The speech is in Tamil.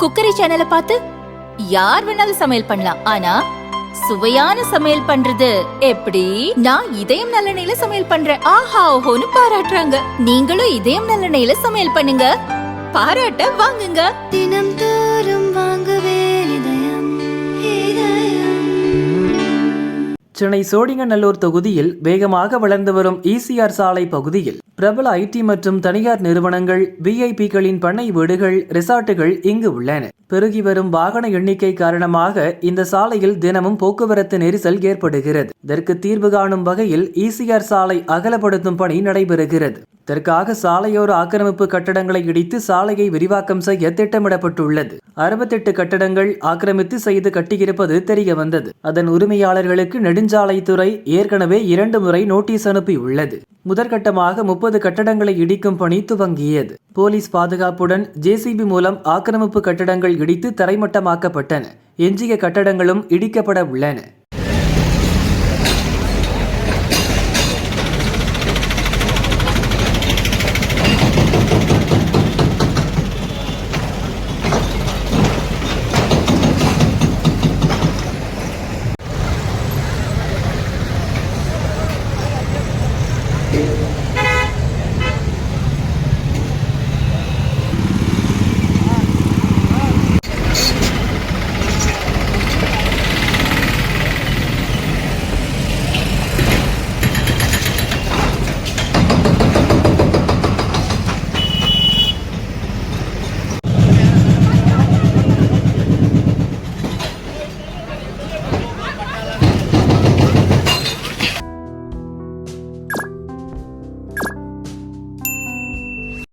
குக்கரி சேனலை பார்த்து யார் வேணாலும் சமையல் பண்ணலாம். ஆனா சுவையான சமையல் பண்றது எப்படி? நான் இதயம் நல்லெண்ணெயில சமையல் பண்றேன். ஆஹா ஓஹோன்னு பாராட்டுறாங்க. நீங்களும் இதயம் நல்லெண்ணெயில சமையல் பண்ணுங்க, பாராட்ட வாங்குங்க. தினம் தோறும் வாங்குவே இதயம் இதயம். சென்னை சோழிங்கநல்லூர் தொகுதியில் வேகமாக வளர்ந்து வரும் ECR சாலை பகுதியில் பிரபல IT மற்றும் தனியார் நிறுவனங்கள், VIPகளின் பண்ணை வீடுகள், ரிசார்ட்டுகள் இங்கு உள்ளன. பெருகி வரும் வாகன எண்ணிக்கை காரணமாக இந்த சாலையில் தினமும் போக்குவரத்து நெரிசல் ஏற்படுகிறது. இதற்கு தீர்வு காணும் வகையில் ECR சாலை அகலப்படுத்தும் பணி நடைபெறுகிறது. இதற்காக சாலையோர ஆக்கிரமிப்பு கட்டடங்களை இடித்து சாலையை விரிவாக்கம் செய்ய திட்டமிடப்பட்டுள்ளது. 68 கட்டடங்கள் ஆக்கிரமித்து செய்து கட்டியிருப்பது தெரிய வந்தது. அதன் உரிமையாளர்களுக்கு நெடுஞ்சாலைத்துறை ஏற்கனவே 2 முறை நோட்டீஸ் அனுப்பியுள்ளது. முதற்கட்டமாக 30 கட்டடங்களை இடிக்கும் பணி துவங்கியது. போலீஸ் பாதுகாப்புடன் JCB மூலம் ஆக்கிரமிப்பு கட்டடங்கள் இடித்து தரைமட்டமாக்கப்பட்டன. எஞ்சிய கட்டடங்களும் இடிக்கப்பட உள்ளன.